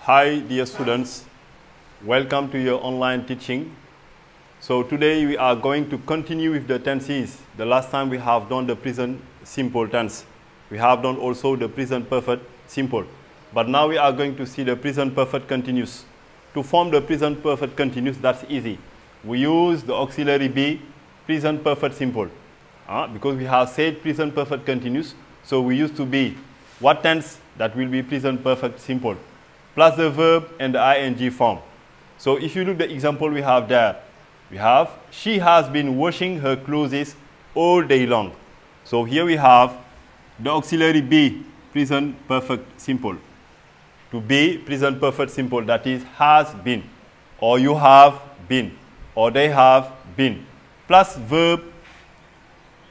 Hi dear students, welcome to your online teaching. So today we are going to continue with the tenses. The last time we have done the present simple tense. We have done also the present perfect simple. But now we are going to see the present perfect continuous. To form the present perfect continuous, that's easy. We use the auxiliary be, present perfect simple. Because we have said present perfect continuous, so we use to be. What tense? That will be present perfect simple. Plus the verb and the ing form. So if you look at the example we have there, we have, she has been washing her clothes all day long. So here we have the auxiliary be, present perfect simple. To be, present perfect simple, that is has been, or you have been, or they have been. Plus verb,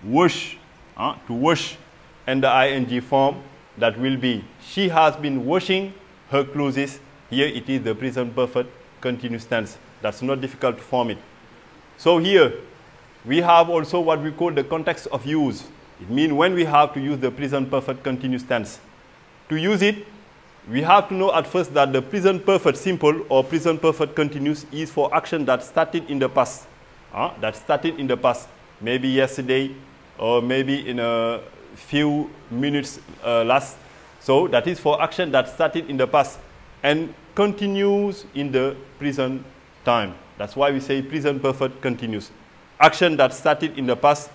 wash, to wash, and the ing form, that will be, she has been washing her clothes. Here it is the present perfect continuous tense. That's not difficult to form it. So here we have also what we call the context of use. It means when we have to use the present perfect continuous tense. To use it, we have to know at first that the present perfect simple or present perfect continuous is for action that started in the past. That started in the past, maybe yesterday or maybe in a few minutes last. So that is for action that started in the past and continues in the present time. That's why we say present perfect continuous. Action that started in the past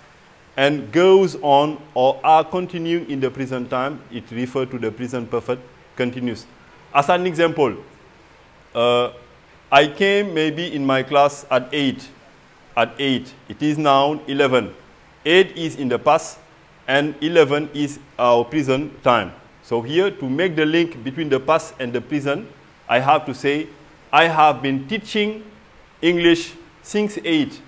and goes on or are continuing in the present time, it refers to the present perfect continuous. As an example, I came maybe in my class at 8. At 8. It is now 11. 8 is in the past and 11 is our present time. So here, to make the link between the past and the present, I have to say, I have been teaching English since 8.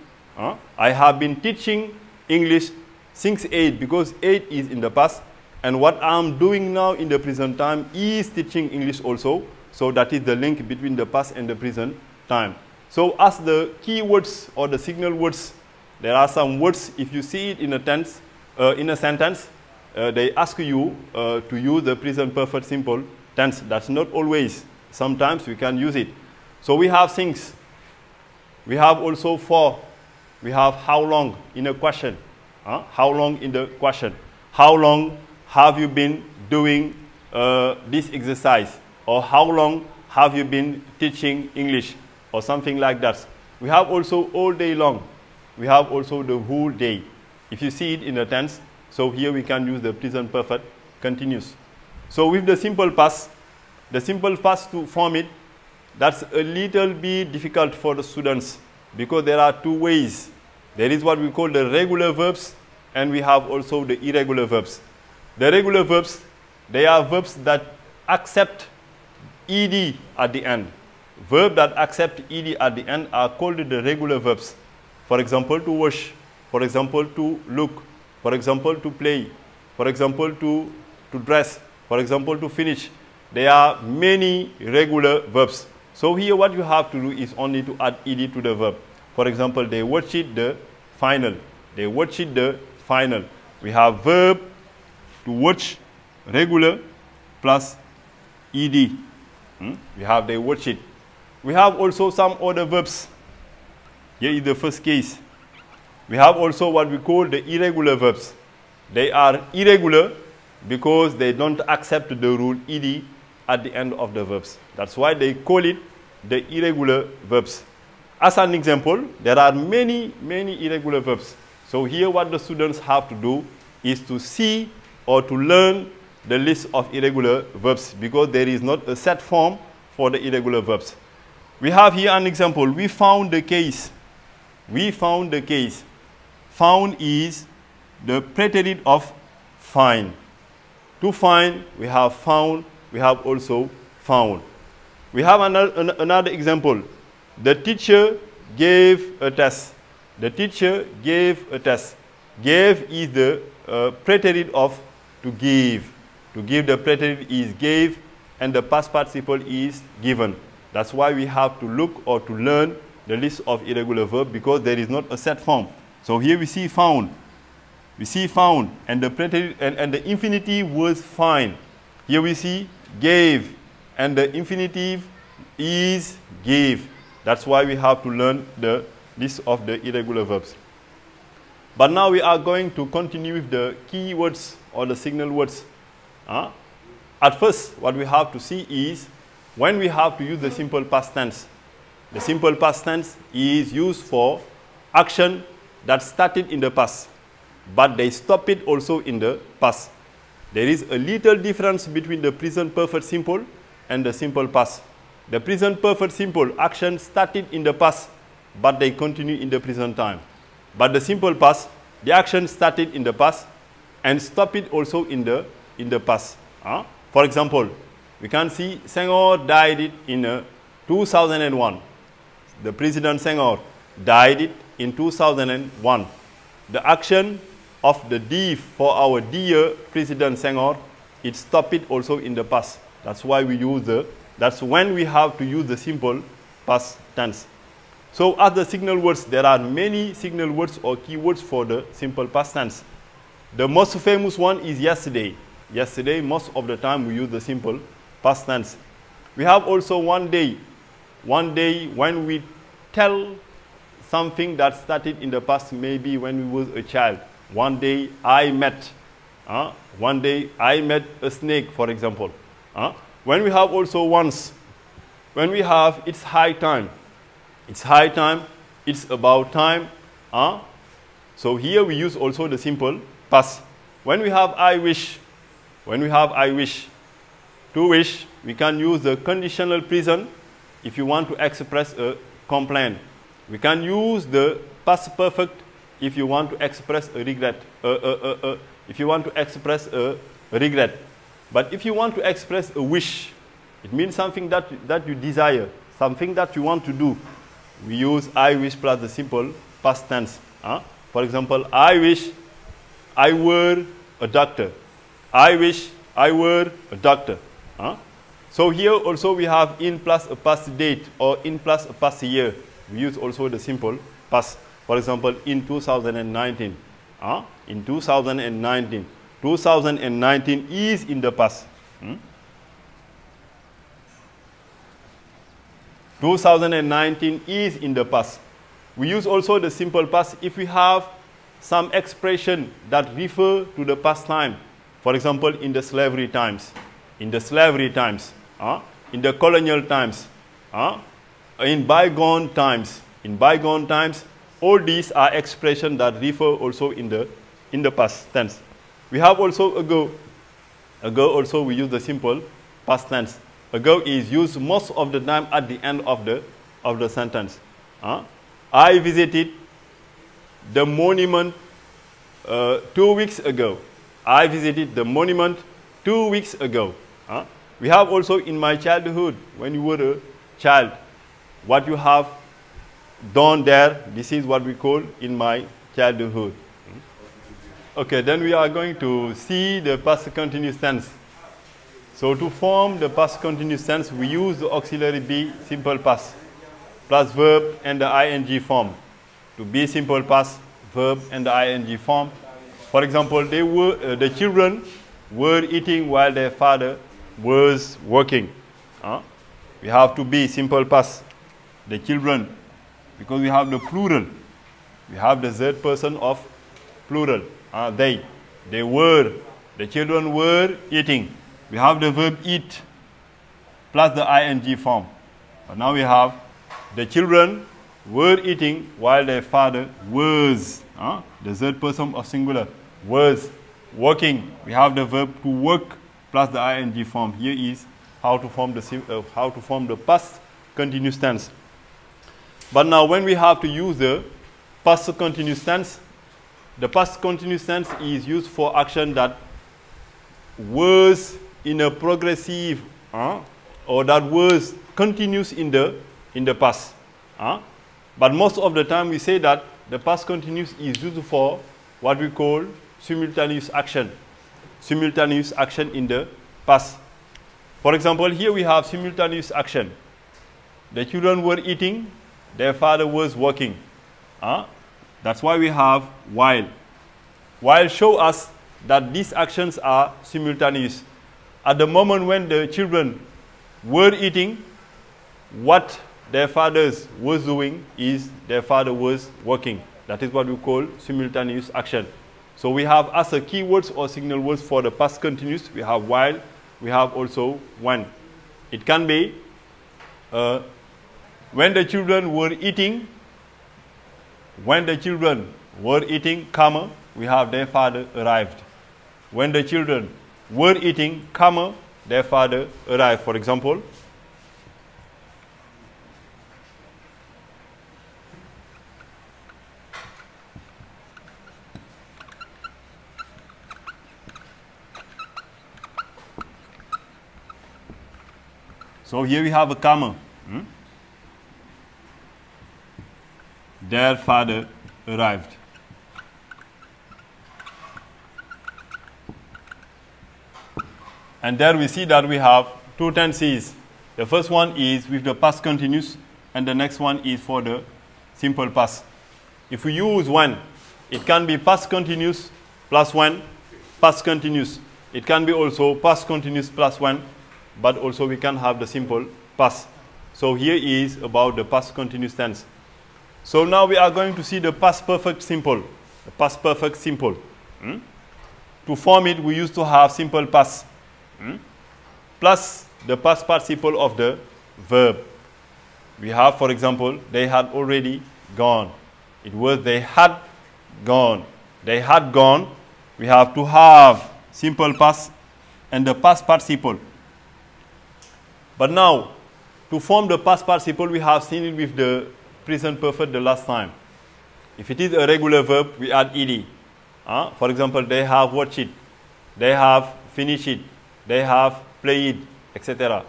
I have been teaching English since 8 because 8 is in the past. And what I'm doing now in the present time is teaching English also. So that is the link between the past and the present time. So as the key words or the signal words, there are some words, if you see it in a tense, in a sentence, they ask you to use the present perfect simple tense. That's not always. Sometimes we can use it. So we have things. We have also for. We have how long in a question. How long in the question. How long have you been doing this exercise? Or how long have you been teaching English? Or something like that. We have also all day long. We have also the whole day. If you see it in a tense, so here we can use the present perfect continuous. So with the simple past to form it, that's a little bit difficult for the students because there are two ways. There is what we call the regular verbs and we have also the irregular verbs. The regular verbs, they are verbs that accept ed at the end. Verbs that accept ed at the end are called the regular verbs. For example, to wash. For example, to look. For example, to play. For example, to dress. For example, to finish. There are many regular verbs. So here what you have to do is only to add ed to the verb. For example, they watch it the final. They watch it the final. We have verb to watch, regular, plus ed. We have they watch it. We have also some other verbs. Here is the first case. We have also what we call the irregular verbs. They are irregular because they don't accept the rule ed at the end of the verbs. That's why they call it the irregular verbs. As an example, there are many irregular verbs. So here what the students have to do is to see or to learn the list of irregular verbs because there is not a set form for the irregular verbs. We have here an example. We found the case. We found the case. Found is the preterite of find. To find, we have found. We have also found. We have another example. The teacher gave a test. The teacher gave a test. Gave is the preterite of to give. To give, the preterite is gave, and the past participle is given. That's why we have to look or to learn the list of irregular verbs because there is not a set form. So here we see found. We see found, and the preterite and the infinitive was find. Here we see gave, and the infinitive is gave. That's why we have to learn the list of the irregular verbs. But now we are going to continue with the key words or the signal words. At first, what we have to see is when we have to use the simple past tense. The simple past tense is used for action that started in the past, but they stop it also in the past. There is a little difference between the present perfect simple and the simple past. The present perfect simple action started in the past, but they continue in the present time. But the simple past, the action started in the past and stop it also in the past. For example, we can see Senghor died in 2001. The President Senghor died in 2001. The action of the deed for our dear President Senghor, it stopped it also in the past. That's why we use that's when we have to use the simple past tense. So as the signal words, there are many signal words or keywords for the simple past tense. The most famous one is yesterday. Yesterday, most of the time we use the simple past tense. We have also one day. One day when we tell something that started in the past, maybe when we was a child. One day I met. One day I met a snake, for example. When we have also once, when we have it's high time. It's high time, it's about time. So here we use also the simple past. When we have I wish, when we have I wish, to wish, we can use the conditional present if you want to express a complaint. We can use the past perfect if you want to express a regret. If you want to express a regret. But if you want to express a wish, it means something that you desire, something that you want to do. We use I wish plus the simple past tense. For example, I wish I were a doctor. I wish I were a doctor. So here also we have in plus a past date or in plus a past year. We use also the simple past. For example, in 2019. In 2019. 2019 is in the past. 2019 is in the past. We use also the simple past if we have some expression that refer to the past time. For example, in the slavery times. In the slavery times. In the colonial times. In bygone times. In bygone times. All these are expressions that refer also in the past tense. We have also ago. Ago also we use the simple past tense. Ago is used most of the time at the end of the sentence. I visited the monument 2 weeks ago. I visited the monument 2 weeks ago. We have also in my childhood, when you were a child, what you have done there, this is what we call in my childhood. Okay, then we are going to see the past continuous tense. So to form the past continuous tense, we use the auxiliary be simple past plus verb and the ing form. To be simple past, verb and the ing form. For example, the children were eating while their father was working. We have to be simple past. The children, because we have the plural. We have the third person of plural. They were, the children were eating. We have the verb eat plus the ing form. But now we have the children were eating while their father was, the third person of singular, was working. We have the verb to work plus the ing form. Here is how to form the past continuous tense. But now when we have to use the past continuous tense, the past continuous tense is used for action that was in a progressive or that was continuous in the past. But most of the time we say that the past continuous is used for what we call simultaneous action. Simultaneous action in the past. For example, here we have simultaneous action. The children were eating, their father was working. That's why we have while. While show us that these actions are simultaneous. At the moment when the children were eating, what their fathers was doing is their father was working. That is what we call simultaneous action. So we have as a keywords or signal words for the past continuous, we have while, we have also when. It can be when the children were eating, comma, we have their father arrived. When the children were eating, comma, their father arrived, for example. So here we have a comma. Their father arrived. And there we see that we have two tenses. The first one is with the past continuous, and the next one is for the simple past. If we use when, it can be past continuous plus when, past continuous. It can be also past continuous plus when, but also we can have the simple past. So here is about the past continuous tense. So now we are going to see the past perfect simple. The past perfect simple. To form it, we used to have simple past plus the past participle of the verb. We have, for example, they had already gone. It was they had gone. They had gone. We have to have simple past and the past participle. But now, to form the past participle, we have seen it with the present perfect the last time. If it is a regular verb, we add ed. For example, they have watched it, they have finished it, they have played, etc.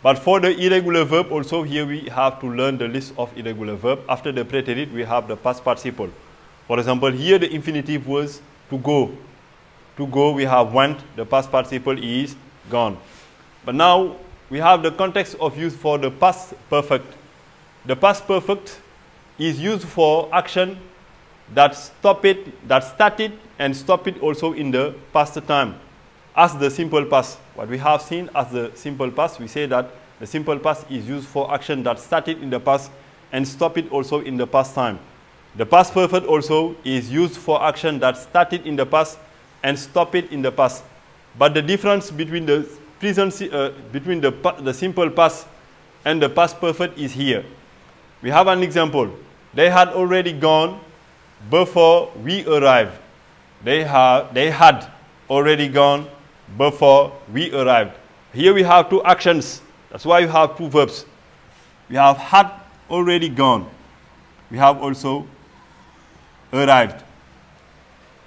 But for the irregular verb, also here we have to learn the list of irregular verb. After the preterite, we have the past participle. For example, here the infinitive was to go. To go, we have went, the past participle is gone. But now, we have the context of use for the past perfect. The past perfect is used for action that started and stop it also in the past time. As the simple past, what we have seen as the simple past, we say that the simple past is used for action that started in the past and stop it also in the past time. The past perfect also is used for action that started in the past and stop it in the past. But the difference between the the simple past and the past perfect is here. We have an example. They had already gone before we arrived. They had already gone before we arrived. Here we have two actions. That's why you have two verbs. We have had already gone. We have also arrived.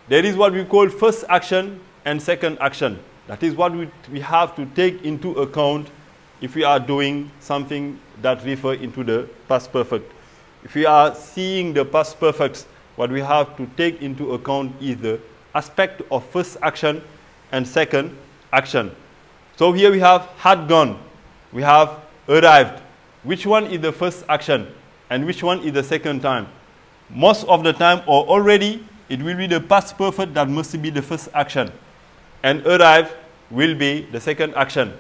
There is what we call first action and second action. That is what we have to take into account if we are doing something that refers into the past perfect. If we are seeing the past perfects, what we have to take into account is the aspect of first action and second action. So here we have had gone. We have arrived. Which one is the first action and which one is the second time? Most of the time or already, it will be the past perfect that must be the first action. And arrive will be the second action.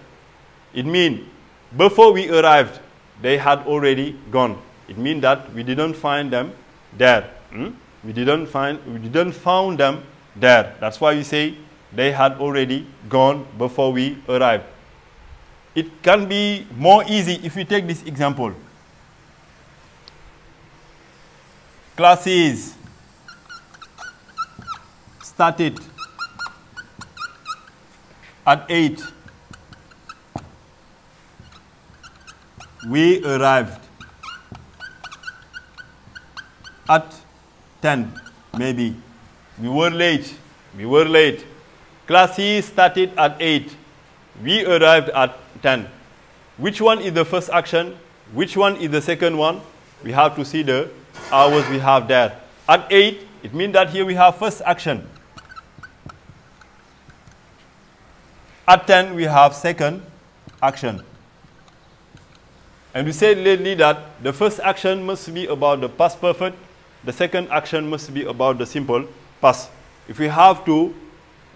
It means before we arrived, they had already gone. It means that we didn't find them there. We didn't found them there. That's why we say they had already gone before we arrived. It can be more easy if we take this example. Classes started at 8. We arrived at 10, maybe. We were late. Classes started at 8. We arrived at 10. Which one is the first action? Which one is the second one? We have to see the hours we have there. At 8, it means that here we have first action. At 10, we have second action. And we said lately that the first action must be about the past perfect. The second action must be about the simple past. If we have to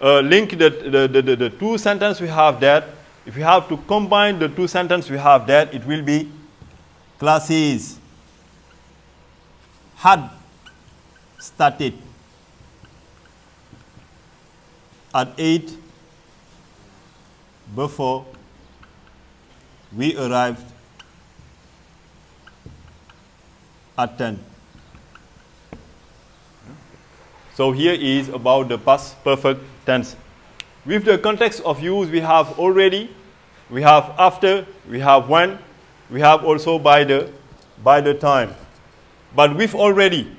link the two sentences we have there, If we have to combine the two sentences, we have that it will be classes had started at 8 before we arrived at 10. So here is about the past perfect tense. With the context of use, we have already, we have after, we have when, we have also by the time. But with already,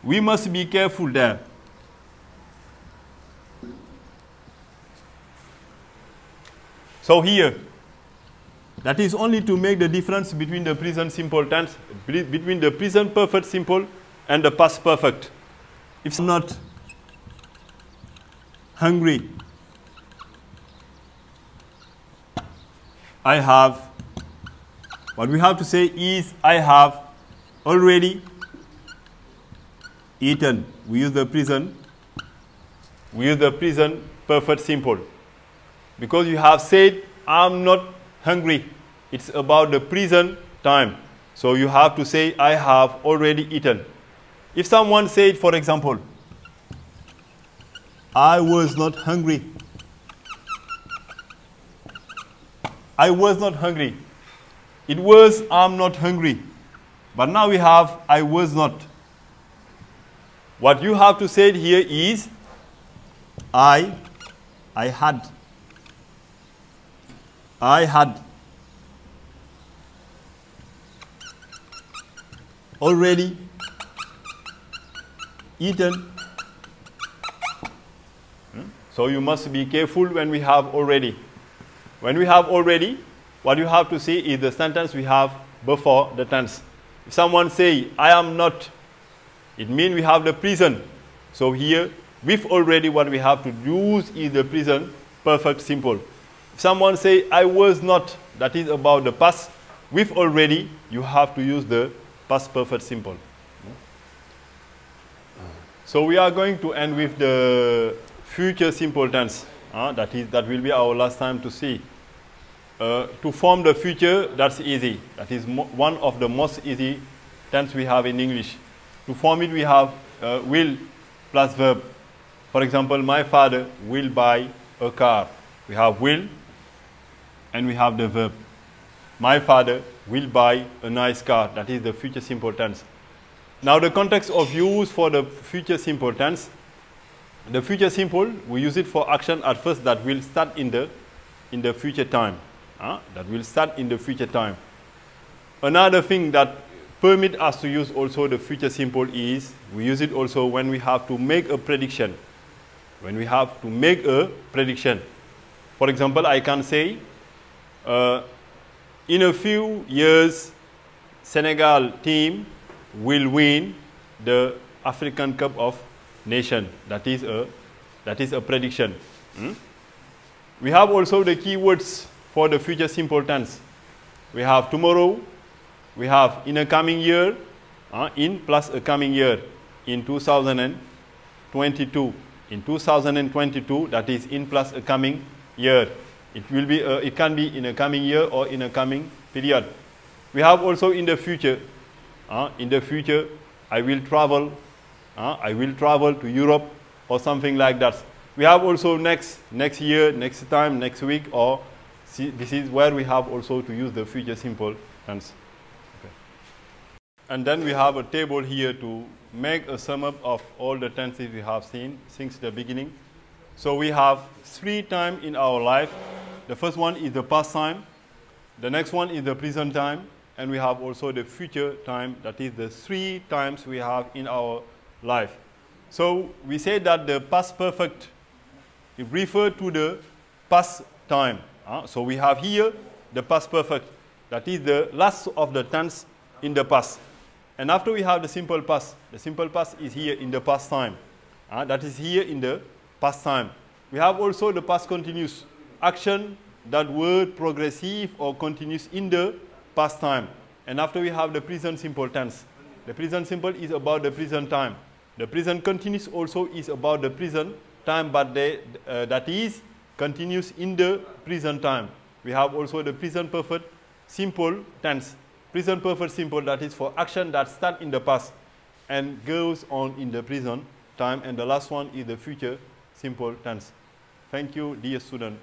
we must be careful there. So here, that is only to make the difference between the present simple tense, between the present perfect simple and the past perfect. If I'm not hungry, I have, what we have to say is I have already eaten. We use the present perfect simple. Because you have said, I'm not hungry. It's about the present time. So you have to say, I have already eaten. If someone said, for example, I was not hungry. I was not hungry. It was, I'm not hungry. But now we have, I was not. What you have to say here is, I had. I had already eaten. So you must be careful when we have already. When we have already, what you have to say is the sentence we have before the tense. If someone say, I am not, it means we have the present. So here, with already, what we have to use is the present perfect simple. If someone say, I was not, that is about the past. With already, you have to use the past perfect simple. So we are going to end with the future simple tense. That will be our last time to see. To form the future, that's easy. That is one of the most easy tense we have in English. To form it, we have will plus verb. For example, my father will buy a car. We have will, and we have the verb. My father will buy a nice car. That is the future simple tense. Now the context of use for the future simple tense. The future simple, we use it for action at first that will start in the future time. That will start in the future time. Another thing that permit us to use also the future simple is we use it also when we have to make a prediction. When we have to make a prediction. For example, I can say, in a few years, Senegal team will win the African Cup of Nations. That is a prediction. We have also the keywords for the future simple tense. We have tomorrow. We have in a coming year. In plus a coming year. In 2022. In 2022, that is in plus a coming year. It will be. It can be in a coming year or in a coming period. We have also in the future. In the future, I will travel. I will travel to Europe or something like that. We have also next year, next time, next week, or this is where we have also to use the future simple tense. Okay. And then we have a table here to make a sum up of all the tenses we have seen since the beginning. So we have 3 times in our life. The first one is the past time. The next one is the present time. And we have also the future time. That is the 3 times we have in our life. So we say that the past perfect, it refers to the past time. So we have here the past perfect. That is the last of the tense in the past. And after we have the simple past is here in the past time. That is here in the past time. We have also the past continuous action, that word progressive or continuous in the past time. And after we have the present simple tense. The present simple is about the present time. The present continuous also is about the present time, but that is continues in the present time. We have also the present perfect simple tense. Present perfect simple, that is for action that start in the past and goes on in the present time. And the last one is the future simple tense. Thank you, dear student.